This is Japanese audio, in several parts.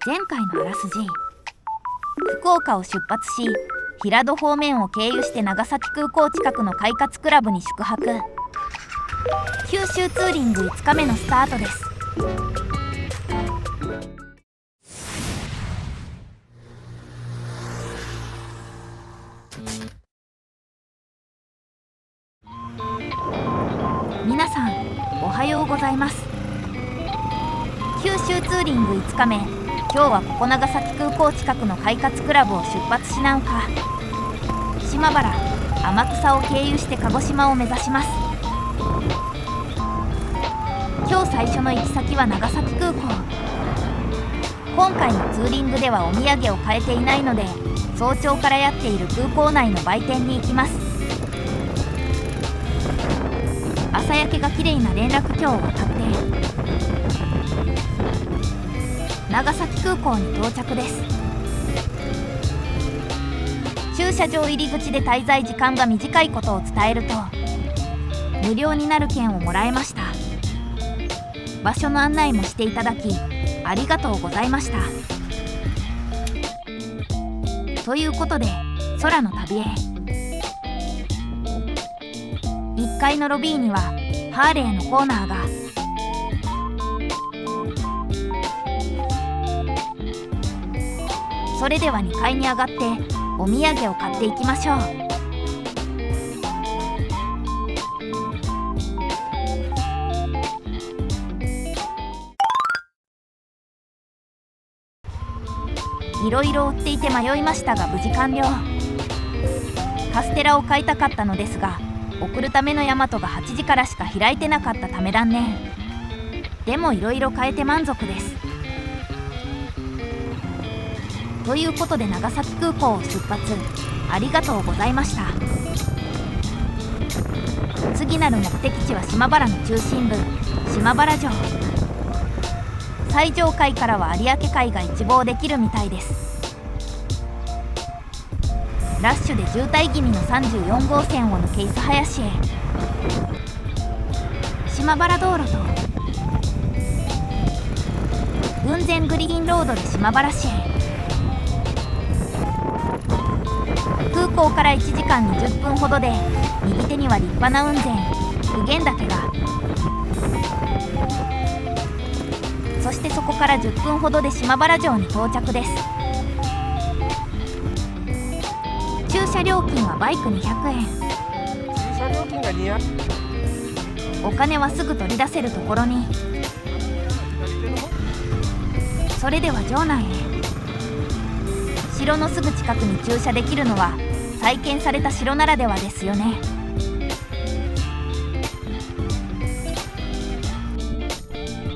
前回のあらすじ。福岡を出発し、平戸方面を経由して長崎空港近くの快活クラブに宿泊。九州ツーリング5日目のスタートです。皆さんおはようございます。九州ツーリング5日目、今日はここ長崎空港近くの快活クラブを出発しなうか。島原、天草を経由して鹿児島を目指します。今日最初の行き先は長崎空港。今回のツーリングではお土産を買えていないので、早朝からやっている空港内の売店に行きます。朝焼けが綺麗な連絡橋を渡って長崎空港に到着です。駐車場入り口で滞在時間が短いことを伝えると、無料になる券をもらえました。場所の案内もしていただきありがとうございました。ということで空の旅へ。1階のロビーにはハーレーのコーナーが。それでは2階に上がってお土産を買っていきましょう。いろいろ売っていて迷いましたが無事完了。カステラを買いたかったのですが、送るためのヤマトが8時からしか開いてなかったため断念。でもいろいろ買えて満足です。ということで長崎空港を出発ありがとうございました。次なる目的地は島原の中心部、島原城。最上階からは有明海が一望できるみたいです。ラッシュで渋滞気味の34号線を抜け諫早市へ。島原道路と雲仙グリーンロードで島原市へ。空港から1時間20分ほどで右手には立派な雲仙普賢岳が、そしてそこから10分ほどで島原城に到着です。駐車料金はバイク200円。駐車料金が200円。お金はすぐ取り出せるところに。それでは城内へ。城のすぐ近くに駐車できるのは再建された城ならではですよね。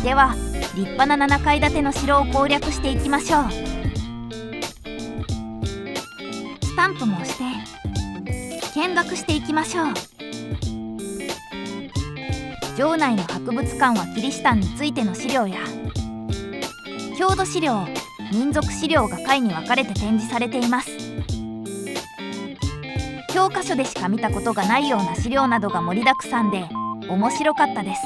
では立派な7階建ての城を攻略していきましょう。スタンプも押して見学していきましょう。城内の博物館はキリシタンについての資料や郷土資料、民族資料が階に分かれて展示されています。教科書でしか見たことがないような資料などが盛りだくさんで面白かったです。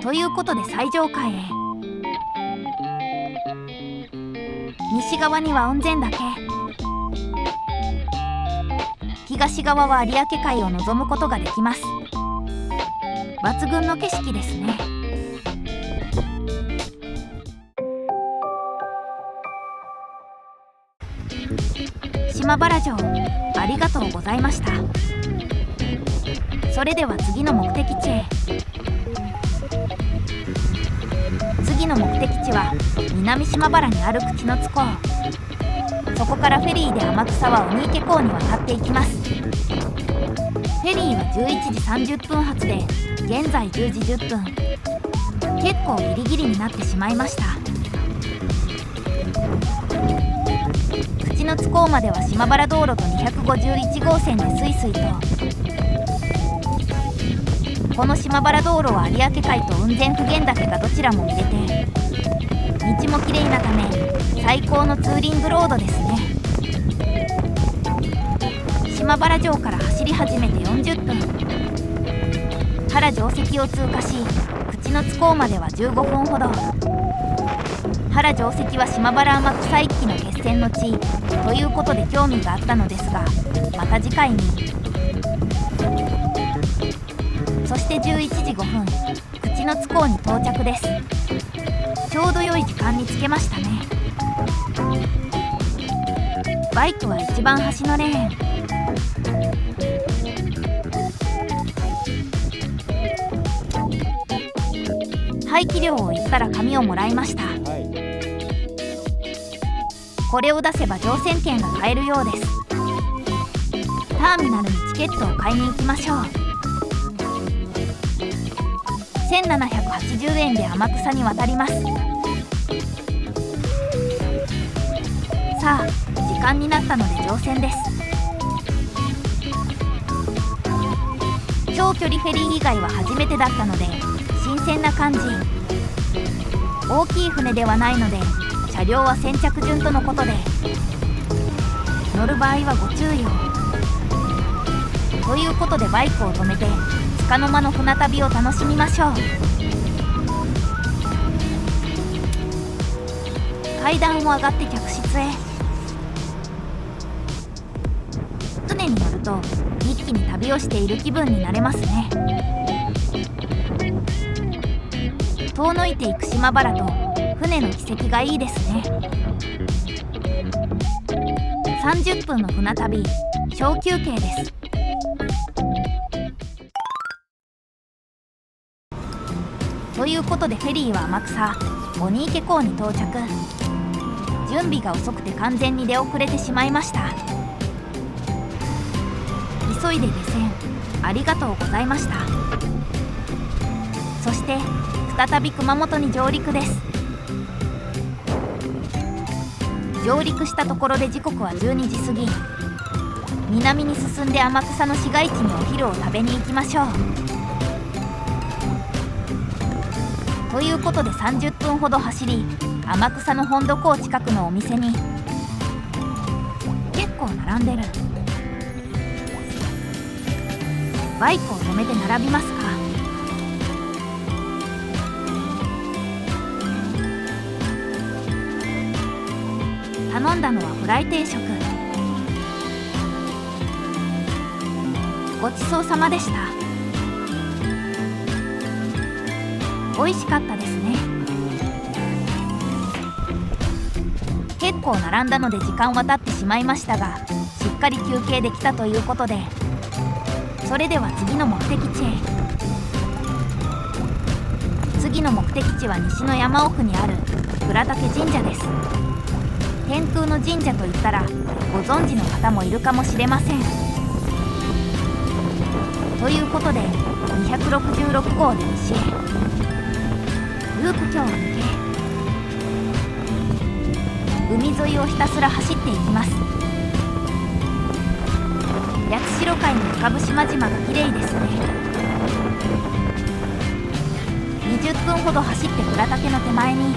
ということで最上階へ。西側には雲仙岳、東側は有明海を望むことができます。抜群の景色ですね。島原城ありがとうございました。それでは次の目的地へ。次の目的地は南島原にある口の津港。そこからフェリーで天草は鬼池港に渡っていきます。フェリーは11時30分発で現在10時10分。結構ギリギリになってしまいました。口の津港までは島原道路と251号線でスイスイと。この島原道路は有明海と雲仙普賢岳がどちらも見れて、道も綺麗なため最高のツーリングロードですね。島原城から走り始めて40分。原城跡を通過し口の津港までは15分ほど。原定石は島原天草一揆の決戦の地ということで興味があったのですが、また次回に。そして11時5分、口の津港に到着です。ちょうど良い時間に着けましたね。バイクは一番端のレーン。排気量を言ったら紙をもらいました。これを出せば乗船券が買えるようです。ターミナルにチケットを買いに行きましょう。1780円で天草に渡ります。さあ、時間になったので乗船です。長距離フェリー以外は初めてだったので新鮮な感じ。大きい船ではないので車両は先着順とのことで、乗る場合はご注意を。ということでバイクを止めて束の間の船旅を楽しみましょう。階段を上がって客室へ。船に乗ると一気に旅をしている気分になれますね。遠のいていく島原と船の軌跡がいいですね。30分の船旅、小休憩です。ということでフェリーは天草鬼池港に到着。準備が遅くて完全に出遅れてしまいました。急いで下船ありがとうございました。そして再び熊本に上陸です。上陸したところで時刻は12時過ぎ。南に進んで天草の市街地にお昼を食べに行きましょう。ということで30分ほど走り、天草の本土港近くのお店に。結構並んでる。バイクを止めて並びますか。頼んだのはフライ定食。ごちそうさまでした。美味しかったですね。結構並んだので時間は経ってしまいましたが、しっかり休憩できたということで、それでは次の目的地へ。次の目的地は西の山奥にある倉岳神社です。天空の神社といったらご存知の方もいるかもしれません。ということで266号で西へ。ループ橋を抜け、海沿いをひたすら走っていきます。八代海に浮かぶ島々が綺麗ですね。20分ほど走って倉岳の手前に。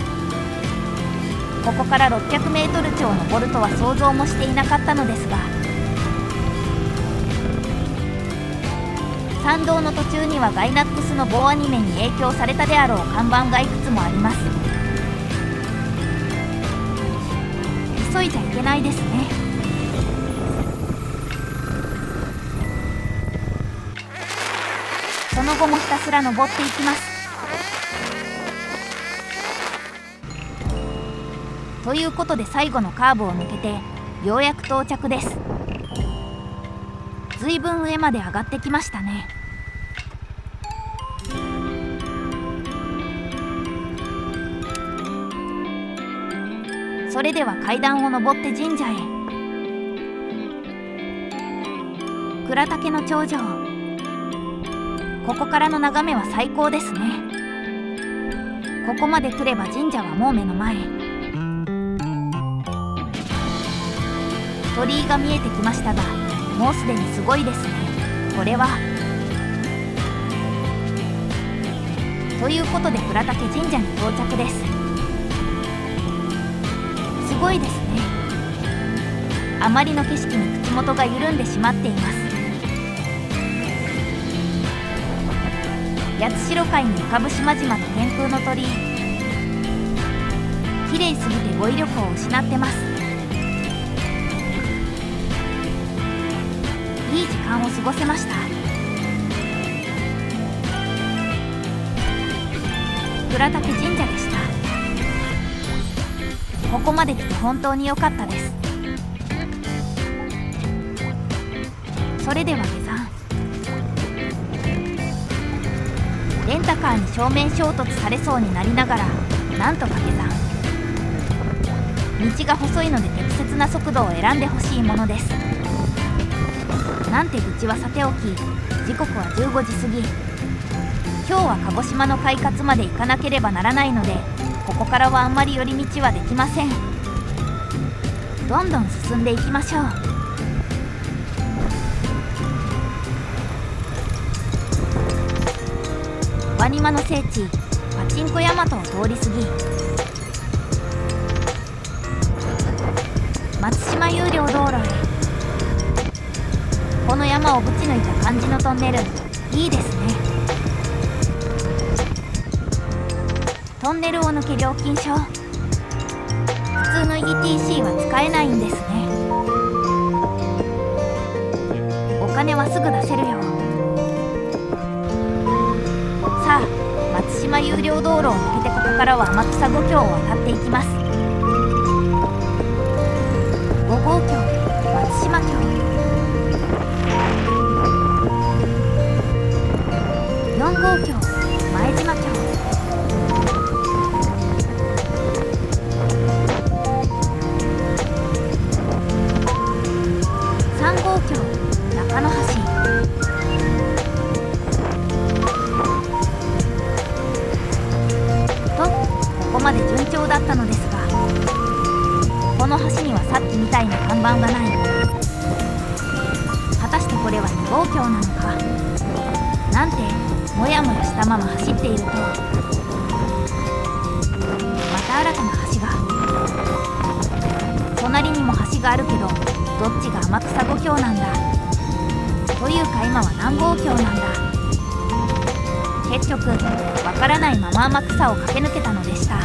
ここから600メートル超登るとは想像もしていなかったのですが、参道の途中にはガイナックスの某アニメに影響されたであろう看板がいくつもあります。急いじゃいけないですね。その後もひたすら登っていきます。ということで最後のカーブを抜けてようやく到着です。ずいぶん上まで上がってきましたね。それでは階段を上って神社へ。倉岳の頂上、ここからの眺めは最高ですね。ここまで来れば神社はもう目の前。鳥居が見えてきましたが、もうすでにすごいですね。これは。ということで倉岳神社に到着です。すごいですね。あまりの景色に口元が緩んでしまっています。八代海に浮かぶ島々の天空の鳥居、綺綺麗すぎて語彙力を失ってます。いい時間を過ごせました。倉岳神社でした。ここまで来て本当に良かったです。それでは下山。レンタカーに正面衝突されそうになりながらなんとか下山。道が細いので適切な速度を選んでほしいものです。なんて愚痴はさておき、時刻は15時過ぎ。今日は鹿児島の快活まで行かなければならないので、ここからはあんまり寄り道はできません。どんどん進んでいきましょう。ワニマの聖地パチンコヤマトを通り過ぎ、松島有料道路へ。この山をぶち抜いた感じのトンネル、いいですね。トンネルを抜け料金所、普通の ETC は使えないんですね。お金はすぐ出せるよ。さあ、松島有料道路を抜けてここからは天草五橋を渡っていきます。5号橋、松島橋、4号橋、前島橋、3号橋、中野橋、と、ここまで順調だったのですが、この橋にはさっきみたいな看板がない。果たしてこれは2号橋なのか。なんてもやもやしたまま走っていると、また新たな橋が。隣にも橋があるけど、どっちが天草五橋なんだ。というか今は何号橋なんだ。結局わからないまま天草を駆け抜けたのでした。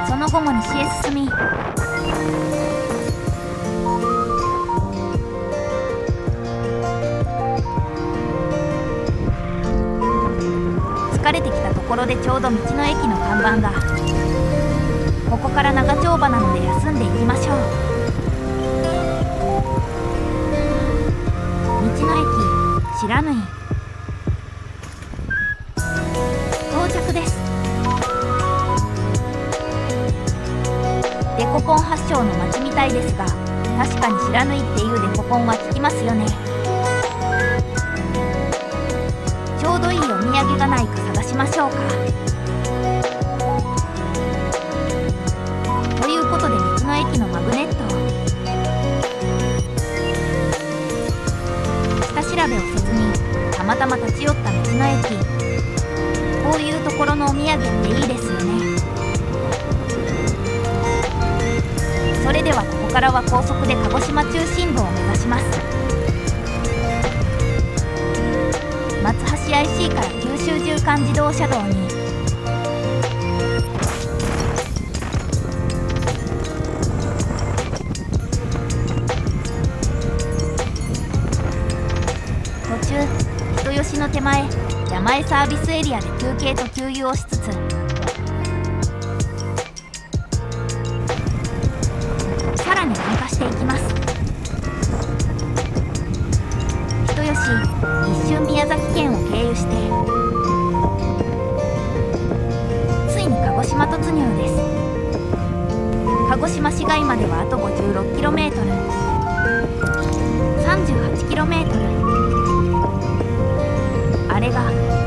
その後も西へ進み、疲れてきたところでちょうど道の駅の看板が。ここから長丁場なので休んでいきましょう。道の駅白縫到着です。デコポン発祥の街みたいですが、確かに白縫っていうデコポンは聞きますよね。ちょうどいいお土産がないか探しましょうか。ということで道の駅のマグネット、下調べをせずにたまたま立ち寄った道の駅。こういうところのお土産っていいですよね。それではここからは高速で鹿児島中心部を目指します。松橋 IC から九州縦貫自動車道に。途中人吉の手前山江サービスエリアで休憩と給油をしつつ、さらに南下していきます。人吉一瞬宮崎県を経由して、ついに鹿児島突入です。鹿児島市街まではあと 56km、 38km。 あれが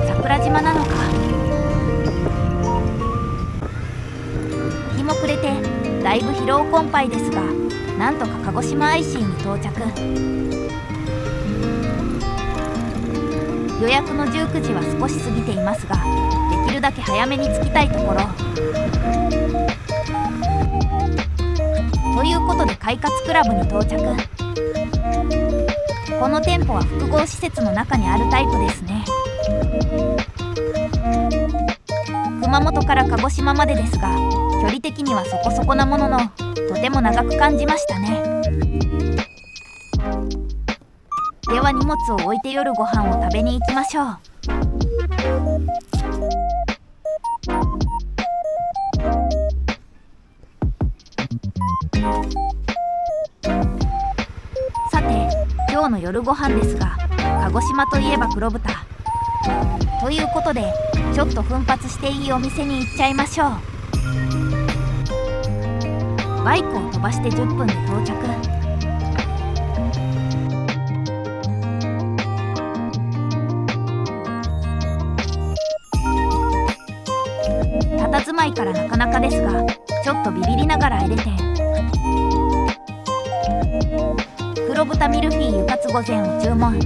桜島なのか。日も暮れてだいぶ疲労困憊ですが、なんとか鹿児島 IC に到着。予約の19時は少し過ぎていますが、できるだけ早めに着きたいところ。ということで快活クラブに到着。この店舗は複合施設の中にあるタイプですね。熊本から鹿児島までですが、距離的にはそこそこなものの、とても長く感じましたね。では荷物を置いて夜ご飯を食べに行きましょう。さて、今日の夜ご飯ですが、鹿児島といえば黒豚ということで、ちょっと奮発していいお店に行っちゃいましょう。バイクを飛ばして10分で到着。佇まいからなかなかですが、ちょっとビビりながら入れて黒豚ミルフィーユカツ御膳を注文。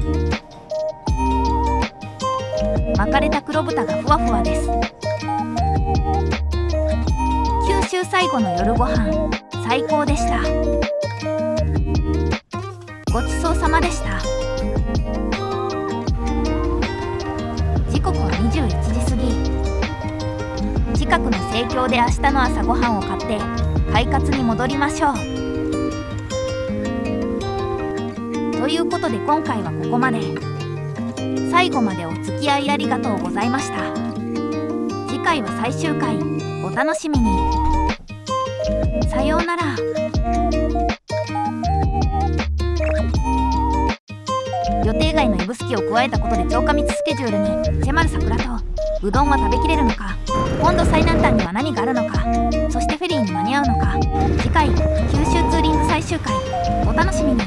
巻かれた黒豚がふわふわです。九州最後の夜ご飯、最高でした。ごちそうさまでした。時刻は21時過ぎ。近くの生協で明日の朝ごはんを買って快活に戻りましょう。ということで今回はここまで。最後までお付き合いありがとうございました。次回は最終回、お楽しみに。さようなら。予定外の指宿を加えたことで超過密スケジュールに迫る桜とうどんは食べきれるのか、今度最南端には何があるのか、そしてフェリーに間に合うのか。次回九州ツーリング最終回、お楽しみに。